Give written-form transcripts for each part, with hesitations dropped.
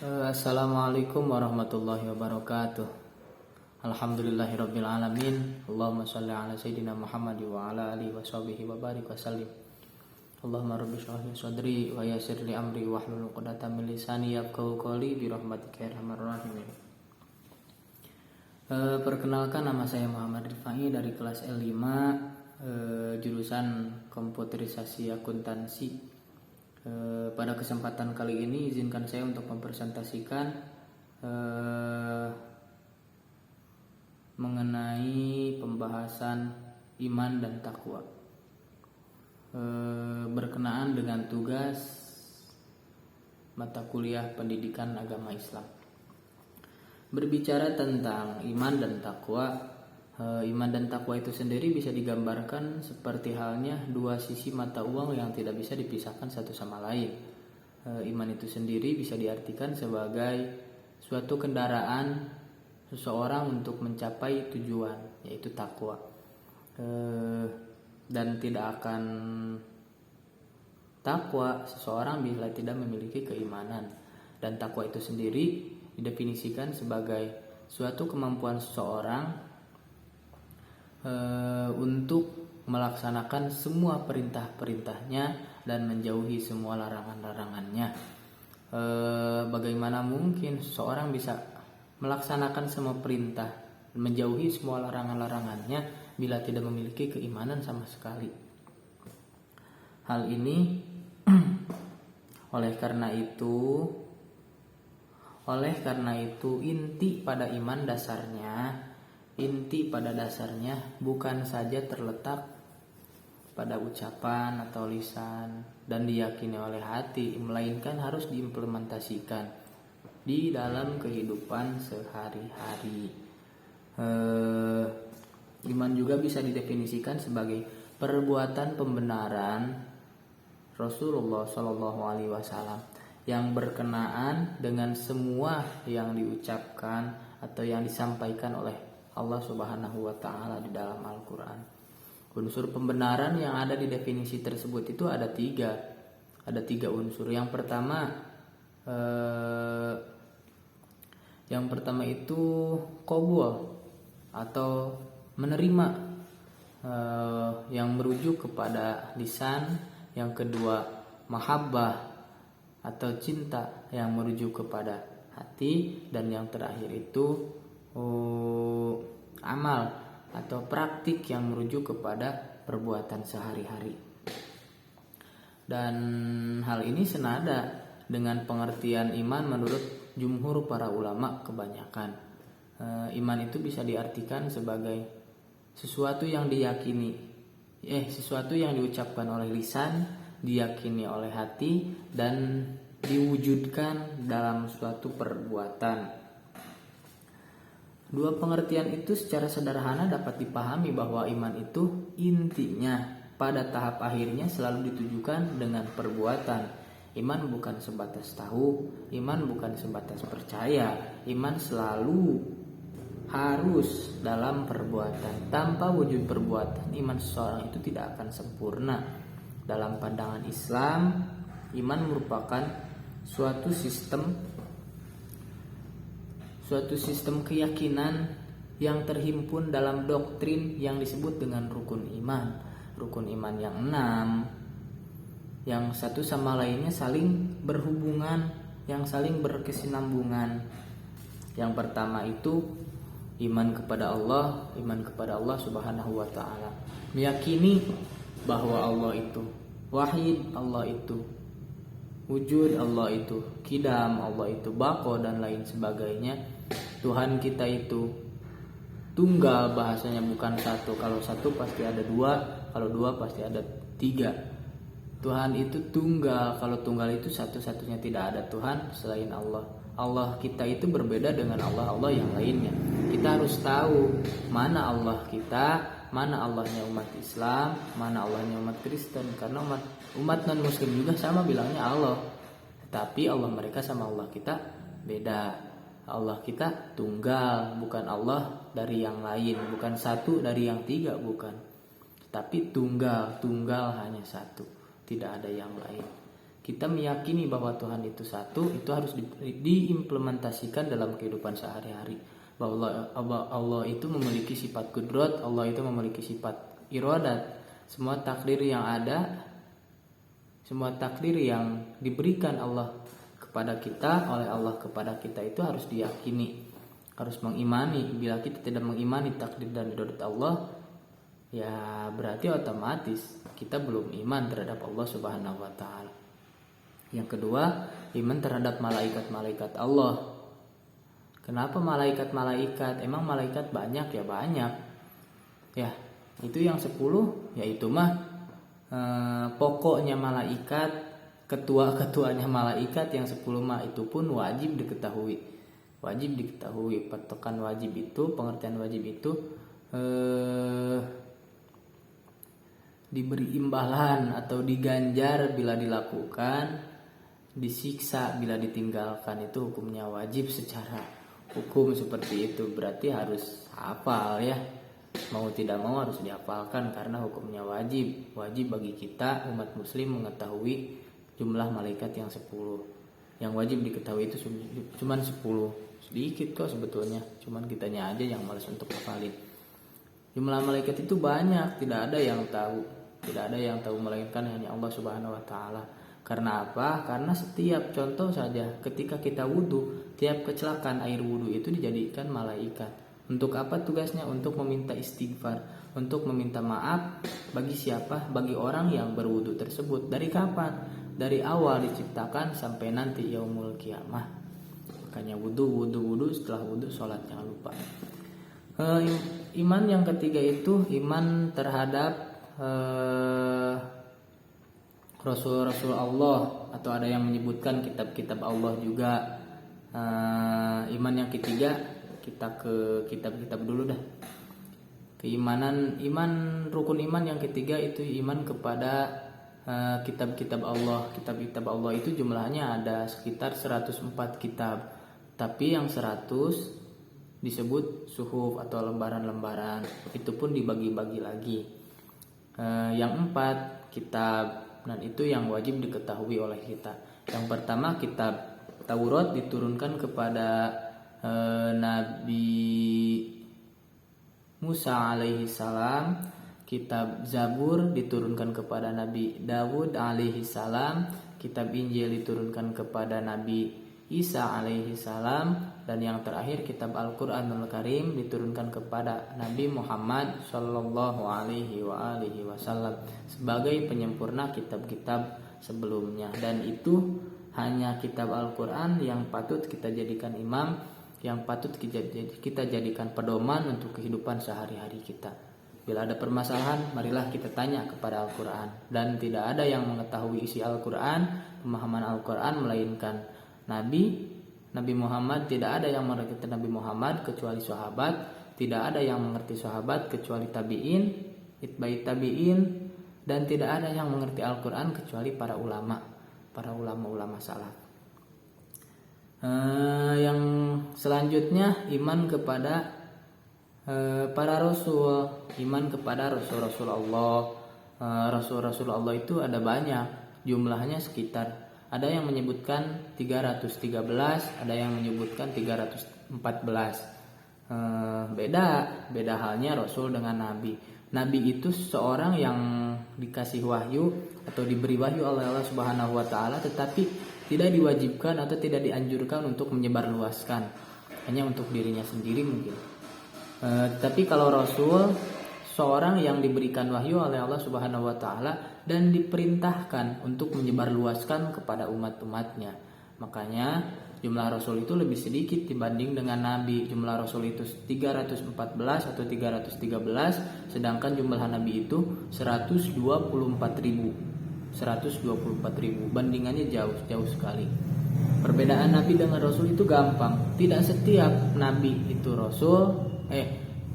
Assalamualaikum warahmatullahi wabarakatuh. Alhamdulillahirabbil alamin. Allahumma shalli ala sayidina Muhammad wa ala alihi washabihi wa barik wa sallim. Allahumma rabbi shrah li sadri wa yassir li amri wahlul 'uqdatam min lisani yafqahu qawli bi rahmatika ya arhamar rahimin. Perkenalkan, nama saya Muhammad Rifai dari kelas L5, jurusan komputerisasi akuntansi. Pada kesempatan kali ini izinkan saya untuk mempresentasikan mengenai pembahasan iman dan takwa, berkenaan dengan tugas mata kuliah pendidikan agama Islam. Berbicara tentang iman dan takwa, iman dan takwa itu sendiri bisa digambarkan seperti halnya dua sisi mata uang yang tidak bisa dipisahkan satu sama lain. Iman itu sendiri bisa diartikan sebagai suatu kendaraan seseorang untuk mencapai tujuan, yaitu takwa. Dan tidak akan takwa seseorang bila tidak memiliki keimanan. Dan takwa itu sendiri didefinisikan sebagai suatu kemampuan seseorang untuk melaksanakan semua perintah-perintahnya dan menjauhi semua larangan-larangannya. Bagaimana mungkin seseorang bisa melaksanakan semua perintah, menjauhi semua larangan-larangannya bila tidak memiliki keimanan sama sekali? Hal ini oleh karena itu inti pada iman pada dasarnya bukan saja terletak pada ucapan atau lisan dan diyakini oleh hati, melainkan harus diimplementasikan di dalam kehidupan sehari-hari. Iman juga bisa didefinisikan sebagai perbuatan pembenaran Rasulullah SAW yang berkenaan dengan semua yang diucapkan atau yang disampaikan oleh Allah Subhanahu wa Ta'ala di dalam Al-Quran. Unsur pembenaran yang ada di definisi tersebut itu ada tiga unsur. Yang pertama itu qabul atau menerima, yang merujuk kepada lisan. Yang kedua mahabbah atau cinta yang merujuk kepada hati. Dan yang terakhir itu amal atau praktik yang merujuk kepada perbuatan sehari-hari. Dan hal ini senada dengan pengertian iman menurut jumhur para ulama kebanyakan. Iman itu bisa diartikan sebagai sesuatu yang sesuatu yang diucapkan oleh lisan, diyakini oleh hati, dan diwujudkan dalam suatu perbuatan. Dua pengertian itu secara sederhana dapat dipahami bahwa iman itu intinya pada tahap akhirnya selalu ditujukan dengan perbuatan. Iman bukan sebatas tahu, iman bukan sebatas percaya. Iman selalu harus dalam perbuatan. Tanpa wujud perbuatan, iman seseorang itu tidak akan sempurna. Dalam pandangan Islam, iman merupakan suatu sistem keyakinan yang terhimpun dalam doktrin yang disebut dengan rukun iman. Rukun iman yang 6, yang satu sama lainnya saling berhubungan, yang saling berkesinambungan. Yang pertama itu iman kepada Allah Subhanahu wa Ta'ala, meyakini bahwa Allah itu wahid, Allah itu wujud, Allah itu kidam, Allah itu baqo, dan lain sebagainya. Tuhan kita itu tunggal, bahasanya bukan satu. Kalau satu pasti ada dua, kalau dua pasti ada tiga. Tuhan itu tunggal, kalau tunggal itu satu-satunya, tidak ada Tuhan selain Allah. Allah kita itu berbeda dengan Allah yang lainnya. Kita harus tahu mana Allah kita, mana Allahnya umat Islam, mana Allahnya umat Kristen. Karena umat non Muslim juga sama bilangnya Allah, tapi Allah mereka sama Allah kita beda. Allah kita tunggal, bukan Allah dari yang lain, bukan satu dari yang tiga, bukan. Tapi tunggal hanya satu, tidak ada yang lain. kita meyakini bahwa Tuhan itu satu, itu harus diimplementasikan dalam kehidupan sehari-hari. Bahwa Allah itu memiliki sifat kudrat, Allah itu memiliki sifat iradat. Semua takdir yang ada, semua takdir yang diberikan Allah kepada kita, oleh Allah kepada kita itu harus diyakini, harus mengimani. Bila kita tidak mengimani takdir dan iradat Allah, ya berarti otomatis kita belum iman terhadap Allah Subhanahu wa taala. Yang kedua, iman terhadap malaikat-malaikat Allah. Kenapa malaikat-malaikat? Emang malaikat banyak? Ya banyak. Ya, itu yang 10, yaitu mah pokoknya malaikat, ketua-ketuanya malaikat yang 10 mah itu pun wajib diketahui. Wajib diketahui. Patokan wajib itu, pengertian wajib itu diberi imbalan atau diganjar bila dilakukan, disiksa bila ditinggalkan. Itu hukumnya wajib secara hukum seperti itu. Berarti harus hafal ya, mau tidak mau harus dihafalkan karena hukumnya wajib. Wajib bagi kita umat muslim mengetahui jumlah malaikat yang 10. Yang wajib diketahui itu cuman 10. Sedikit kok sebetulnya, cuman kitanya aja yang malas untuk hafalin. Jumlah malaikat itu banyak, tidak ada yang tahu. Tidak ada yang tahu melainkan hanya Allah Subhanahu wa taala. Karena apa? Karena setiap contoh saja ketika kita wudhu, tiap kecelakaan air wudhu itu dijadikan malaikat. Untuk apa tugasnya? Untuk meminta istighfar, untuk meminta maaf bagi siapa? Bagi orang yang berwudhu tersebut. Dari kapan? Dari awal diciptakan sampai nanti yaumul kiamah. Makanya wudhu, setelah wudhu sholat, jangan lupa. Iman yang ketiga itu iman terhadap Rasul-Rasul Allah, atau ada yang menyebutkan kitab-kitab Allah juga. Iman yang ketiga, kita ke kitab-kitab dulu dah. Rukun iman yang ketiga itu iman kepada kitab-kitab Allah. Kitab-kitab Allah itu jumlahnya ada sekitar 104 kitab. Tapi yang 100 disebut suhuf atau lembaran-lembaran. Itu pun dibagi-bagi lagi. Yang 4 kitab, dan itu yang wajib diketahui oleh kita. Yang pertama kitab Taurat diturunkan kepada Nabi Musa alaihi salam. Kitab Zabur diturunkan kepada Nabi Dawud alaihi salam. Kitab Injil diturunkan kepada Nabi Isa alaihi salam. Dan yang terakhir kitab Al-Quranul Karim diturunkan kepada Nabi Muhammad sallallahu alaihi wasallam sebagai penyempurna kitab-kitab sebelumnya. Dan itu hanya kitab Al-Quran yang patut kita jadikan imam, yang patut kita jadikan pedoman untuk kehidupan sehari-hari kita. Bila ada permasalahan, marilah kita tanya kepada Al-Quran. Dan tidak ada yang mengetahui isi Al-Quran, pemahaman Al-Quran melainkan Nabi Muhammad. Tidak ada yang mengerti Nabi Muhammad kecuali sahabat. Tidak ada yang mengerti sahabat kecuali tabi'in, itba'i tabi'in. Dan tidak ada yang mengerti Al-Quran kecuali para ulama salaf. Yang selanjutnya iman kepada para rasul. Iman kepada rasul-rasul Allah. Rasul-rasul Allah itu ada banyak. Jumlahnya sekitar, ada yang menyebutkan 313, ada yang menyebutkan 314. Beda halnya Rasul dengan Nabi. Nabi itu seorang yang dikasih wahyu atau diberi wahyu oleh Allah Subhanahu wa taala, tetapi tidak diwajibkan atau tidak dianjurkan untuk menyebarluaskan, hanya untuk dirinya sendiri mungkin. Tapi kalau Rasul, seorang yang diberikan wahyu oleh Allah Subhanahu wa taala dan diperintahkan untuk menyebarluaskan kepada umat-umatnya. Makanya jumlah rasul itu lebih sedikit dibanding dengan nabi. Jumlah rasul itu 314 atau 313, sedangkan jumlah nabi itu 124.000. Bandingannya jauh sekali. Perbedaan nabi dengan rasul itu gampang. Tidak setiap nabi itu rasul.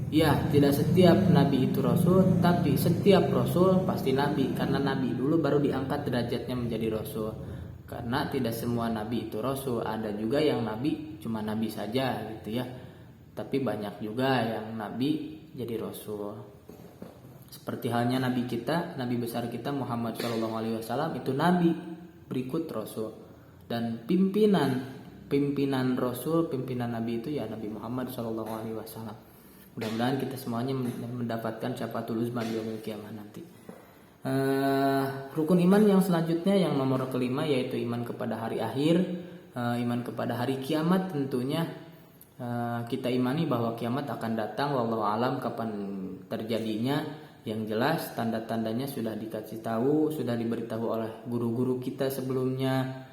Tidak setiap nabi itu rasul, tapi setiap rasul pasti nabi. Karena nabi dulu baru diangkat derajatnya menjadi rasul. Karena tidak semua nabi itu rasul. Ada juga yang nabi cuma nabi saja gitu ya. Tapi banyak juga yang nabi jadi rasul. Seperti halnya nabi kita, nabi besar kita Muhammad SAW itu nabi. berikut Rasul. Dan pimpinan Rasul, pimpinan Nabi itu ya Nabi Muhammad SAW. Mudah-mudahan kita semuanya mendapatkan syafaatul uzma di yaumil qiyamah nanti. Rukun iman yang selanjutnya yang nomor kelima yaitu iman kepada hari akhir, iman kepada hari kiamat. Tentunya kita imani bahwa kiamat akan datang, wallahu alam kapan terjadinya. Yang jelas tanda-tandanya sudah dikasih tahu, sudah diberitahu oleh guru-guru kita sebelumnya.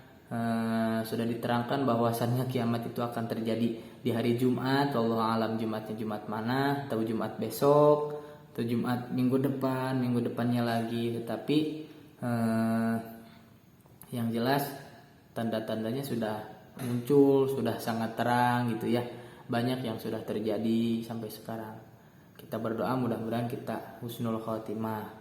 Sudah diterangkan bahwasannya kiamat itu akan terjadi di hari Jumat, wallahu alam Jumatnya Jumat mana, atau Jumat besok, atau Jumat minggu depannya lagi. Tetapi yang jelas tanda-tandanya sudah muncul, sudah sangat terang gitu ya. Banyak yang sudah terjadi sampai sekarang. Kita berdoa mudah-mudahan kita husnul khotimah.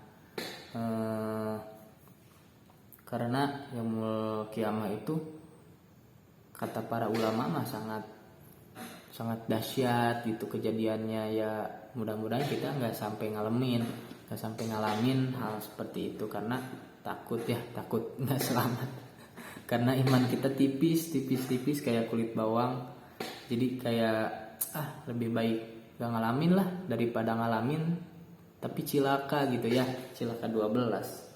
Karena yaumul qiyamah itu kata para ulama mah sangat dahsyat gitu kejadiannya ya. Mudah-mudahan kita nggak sampai ngalamin hal seperti itu karena takut nggak selamat. Karena iman kita tipis kayak kulit bawang. Jadi kayak lebih baik gak ngalamin lah daripada ngalamin tapi cilaka gitu ya, cilaka 12.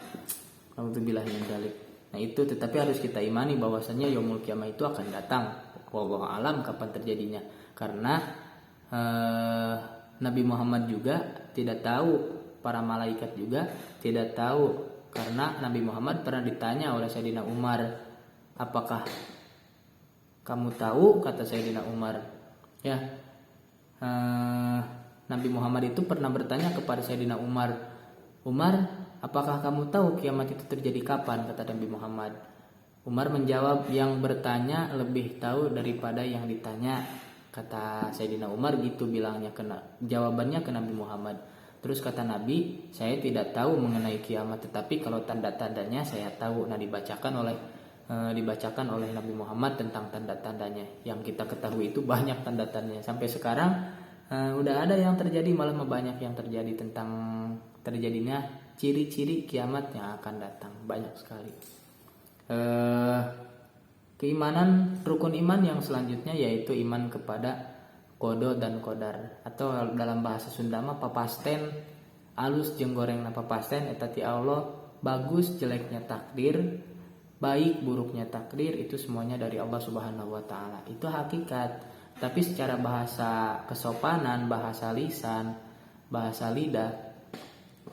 Alhamdulillah min dzalik. Nah itu tetapi harus kita imani bahwasanya yaumul qiyamah itu akan datang. Wallahu alam kapan terjadinya. Karena Nabi Muhammad juga tidak tahu, para malaikat juga tidak tahu. Karena Nabi Muhammad pernah ditanya oleh Sayyidina Umar, apakah kamu tahu? Kata Sayyidina Umar. Ya, Nabi Muhammad itu pernah bertanya kepada Sayyidina Umar, apakah kamu tahu kiamat itu terjadi kapan? Kata Nabi Muhammad. Umar menjawab, yang bertanya lebih tahu daripada yang ditanya. Kata Sayyidina Umar gitu bilangnya, jawabannya ke Nabi Muhammad. Terus kata Nabi, saya tidak tahu mengenai kiamat, tetapi kalau tanda-tandanya saya tahu. Nah dibacakan oleh Nabi Muhammad tentang tanda-tandanya. Yang kita ketahui itu banyak tanda-tandanya. Sampai sekarang udah ada yang terjadi, malah banyak yang terjadi tentang terjadinya ciri-ciri kiamat yang akan datang, banyak sekali. Keimanan, rukun iman yang selanjutnya yaitu iman kepada qada dan qadar, atau dalam bahasa Sunda mah papasten, alus jeung gorengna papasten eta ti Allah. Bagus jeleknya takdir, baik buruknya takdir itu semuanya dari Allah Subhanahu wa taala. Itu hakikat. Tapi secara bahasa kesopanan, bahasa lisan, bahasa lidah,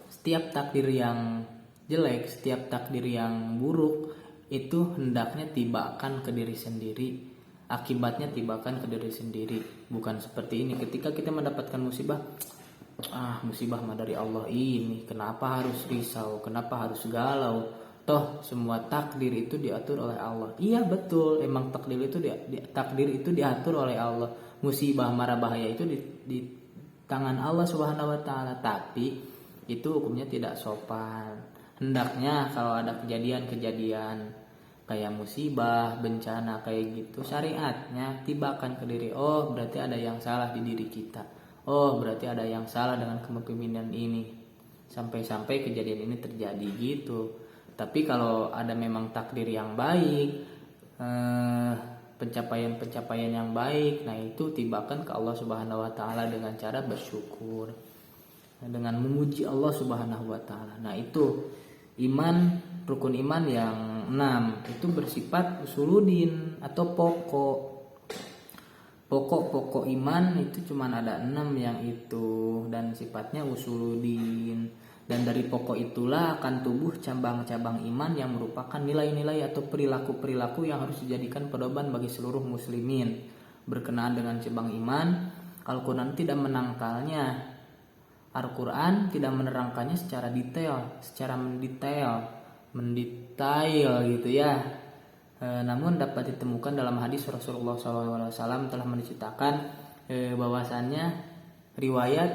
setiap takdir yang jelek, setiap takdir yang buruk itu hendaknya tibakan ke diri sendiri. Akibatnya tibakan ke diri sendiri. Bukan seperti ini, ketika kita mendapatkan musibah, musibah mah dari Allah ini, kenapa harus risau, kenapa harus galau? Toh semua takdir itu diatur oleh Allah. Iya betul, emang takdir itu diatur oleh Allah. Musibah mara bahaya itu di tangan Allah Subhanahu wa taala, tapi itu hukumnya tidak sopan. Hendaknya kalau ada kejadian kayak musibah, bencana kayak gitu, syariatnya tibakan ke diri. Oh, berarti ada yang salah di diri kita. Oh, berarti ada yang salah dengan kepemimpinan ini. Sampai-sampai kejadian ini terjadi gitu. Tapi kalau ada memang takdir yang baik, pencapaian yang baik, nah itu tibakan ke Allah Subhanahu wa taala dengan cara bersyukur, dengan memuji Allah Subhanahu wa taala. Nah itu iman, rukun iman yang 6 itu bersifat usuluddin atau pokok iman. Itu cuma ada 6 yang itu, dan sifatnya usuluddin. Dan dari pokok itulah akan tumbuh cabang-cabang iman yang merupakan nilai-nilai atau perilaku-perilaku yang harus dijadikan pedoman bagi seluruh muslimin. Berkenaan dengan cabang iman, Al-Quran tidak menangkalnya. Al-Quran tidak menerangkannya secara mendetail gitu ya. Namun dapat ditemukan dalam hadis Rasulullah SAW telah menceritakan bahwasannya riwayat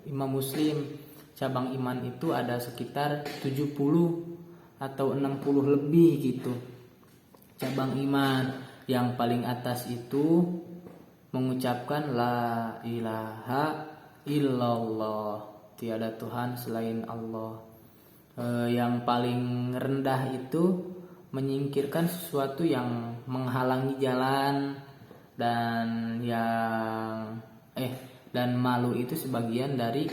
Imam Muslim, cabang iman itu ada sekitar 70 atau 60 lebih gitu. Cabang iman yang paling atas itu mengucapkan la ilaha illallah, tiada Tuhan selain Allah. Yang paling rendah itu menyingkirkan sesuatu yang menghalangi jalan, dan dan malu itu sebagian dari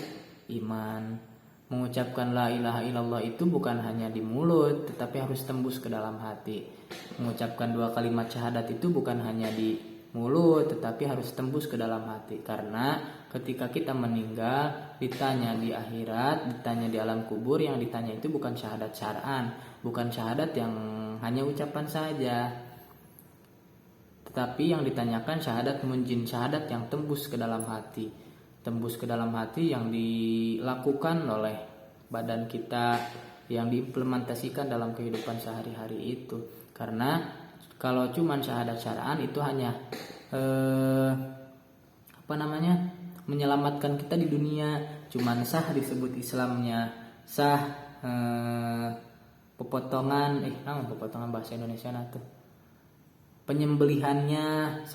iman. Mengucapkan la ilaha illallah itu bukan hanya di mulut, tetapi harus tembus ke dalam hati. Mengucapkan 2 kalimat syahadat itu bukan hanya di mulut, tetapi harus tembus ke dalam hati. Karena ketika kita meninggal, ditanya di akhirat, ditanya di alam kubur, yang ditanya itu bukan syahadat syar'an, bukan syahadat yang hanya ucapan saja, tetapi yang ditanyakan syahadat munjin, syahadat yang tembus ke dalam hati. Tembus ke dalam hati yang dilakukan oleh badan kita, yang diimplementasikan dalam kehidupan sehari-hari itu. Karena kalau cuman syahadat syar'an itu hanya menyelamatkan kita di dunia, cuman sah disebut Islamnya, sah pepotongan bahasa Indonesia tuh, penyembelihannya,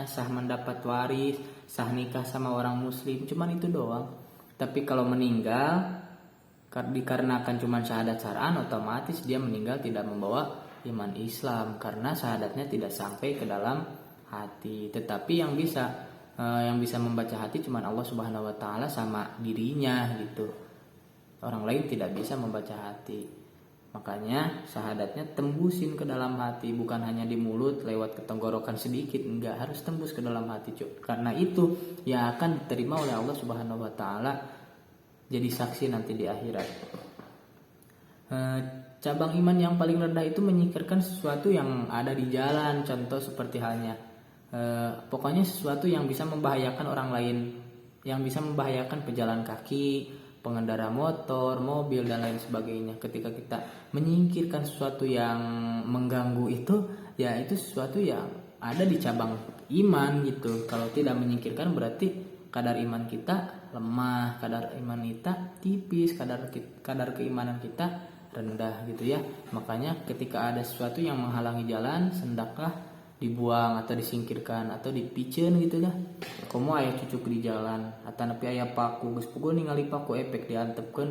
sah mendapat waris, sah nikah sama orang muslim, cuman itu doang. Tapi kalau meninggal dikarenakan cuman syahadat syar'an, otomatis dia meninggal tidak membawa iman Islam, karena syahadatnya tidak sampai ke dalam hati. Tetapi yang bisa membaca hati cuman Allah Subhanahu wa taala sama dirinya gitu. Orang lain tidak bisa membaca hati. Makanya syahadatnya tembusin ke dalam hati, bukan hanya di mulut lewat ketenggorokan sedikit, enggak, harus tembus ke dalam hati, karena itu yang akan diterima oleh Allah Subhanahu wa taala jadi saksi nanti di akhirat. Cabang iman yang paling rendah itu menyingkirkan sesuatu yang ada di jalan, contoh seperti halnya pokoknya sesuatu yang bisa membahayakan orang lain, yang bisa membahayakan pejalan kaki, pengendara motor, mobil, dan lain sebagainya. Ketika kita menyingkirkan sesuatu yang mengganggu itu, ya itu sesuatu yang ada di cabang iman gitu. Kalau tidak menyingkirkan berarti kadar iman kita lemah, kadar iman kita tipis, kadar keimanan kita rendah gitu ya. Makanya ketika ada sesuatu yang menghalangi jalan, hendaklah dibuang atau disingkirkan atau dipicen gitu lah. Komo aya cucuk di jalan, atau nepi aya paku, geus pukul ningali paku efek diantepkeun,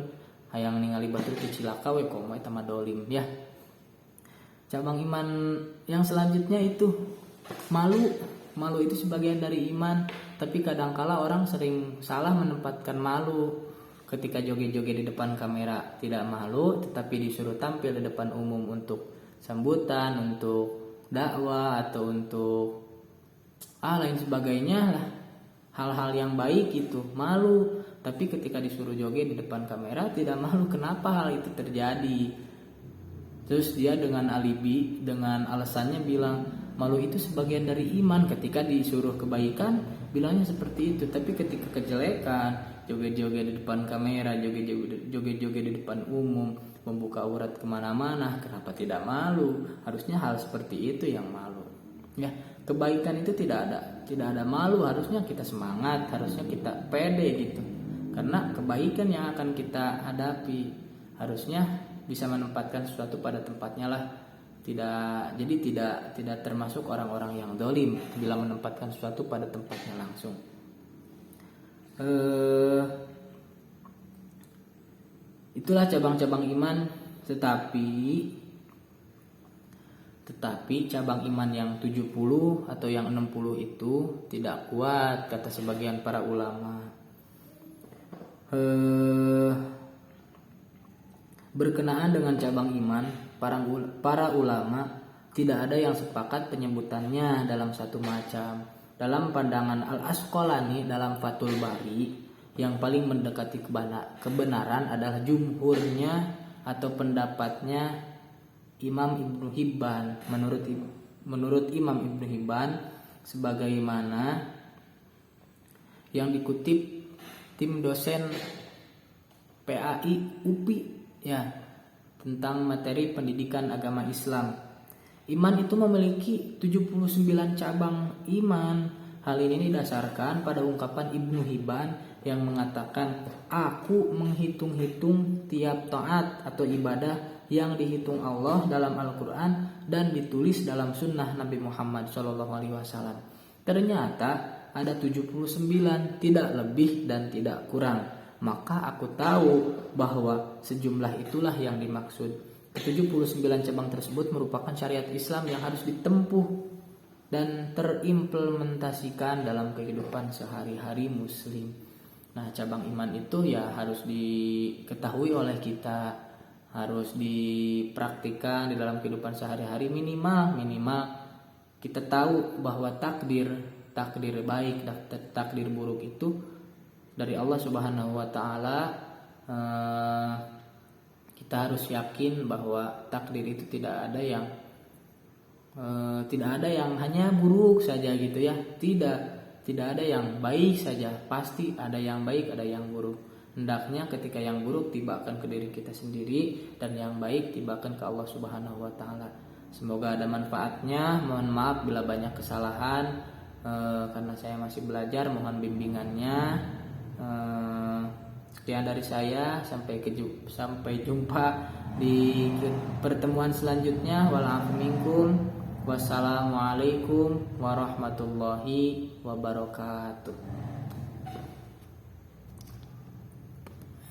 hayang ningali batur teh cilaka we, komo eta mah dolim ya. Cabang iman yang selanjutnya itu malu. Malu itu sebagian dari iman, tapi kadangkala orang sering salah menempatkan malu. Ketika joget-joget di depan kamera tidak malu, tetapi disuruh tampil di depan umum untuk sambutan, untuk dakwah, atau untuk lain sebagainya lah, hal-hal yang baik itu malu. Tapi ketika disuruh joget di depan kamera tidak malu. Kenapa hal itu terjadi? Terus dia dengan alibi, dengan alasannya bilang malu itu sebagian dari iman. Ketika disuruh kebaikan bilangnya seperti itu, tapi ketika kejelekan, joget-joget di depan kamera, joget-joget di depan umum, membuka aurat kemana-mana, kenapa tidak malu? Harusnya hal seperti itu yang malu. Ya, kebaikan itu tidak ada malu. Harusnya kita semangat, harusnya kita pede gitu. Karena kebaikan yang akan kita hadapi, harusnya bisa menempatkan sesuatu pada tempatnya lah. Tidak termasuk orang-orang yang dolim bila menempatkan sesuatu pada tempatnya langsung. Itulah cabang-cabang iman. Tetapi cabang iman yang 70 atau yang 60 itu tidak kuat, kata sebagian para ulama. Berkenaan dengan cabang iman, para ulama tidak ada yang sepakat penyebutannya dalam satu macam. Dalam pandangan Al-Asqalani dalam Fathul Bari, yang paling mendekati kebenaran adalah jumhurnya atau pendapatnya Imam Ibnu Hibban. Menurut Imam Ibnu Hibban, sebagaimana yang dikutip tim dosen PAI UPI ya, tentang materi pendidikan agama Islam, iman itu memiliki 79 cabang iman. Hal ini didasarkan pada ungkapan Ibnu Hibban yang mengatakan, aku menghitung-hitung tiap taat atau ibadah yang dihitung Allah dalam Al-Quran dan ditulis dalam sunnah Nabi Muhammad SAW. Ternyata ada 79, tidak lebih dan tidak kurang. Maka aku tahu bahwa sejumlah itulah yang dimaksud. ke-79 cabang tersebut merupakan syariat Islam yang harus ditempuh dan terimplementasikan dalam kehidupan sehari-hari muslim. Nah, cabang iman itu ya harus diketahui oleh kita, harus dipraktikkan di dalam kehidupan sehari-hari, minimal kita tahu bahwa takdir baik dan takdir buruk itu dari Allah Subhanahu wa taala. Kita harus yakin bahwa takdir itu tidak ada yang hanya buruk saja gitu ya. Tidak ada yang baik saja, pasti ada yang baik, ada yang buruk. Hendaknya ketika yang buruk tibakan ke diri kita sendiri dan yang baik tibakan ke Allah Subhanahu wa taala. Semoga ada manfaatnya. Mohon maaf bila banyak kesalahan karena saya masih belajar, mohon bimbingannya. Sekian dari saya, sampai jumpa di pertemuan selanjutnya. Wa'alaikum minkum. Wassalamualaikum warahmatullahi wabarakatuh.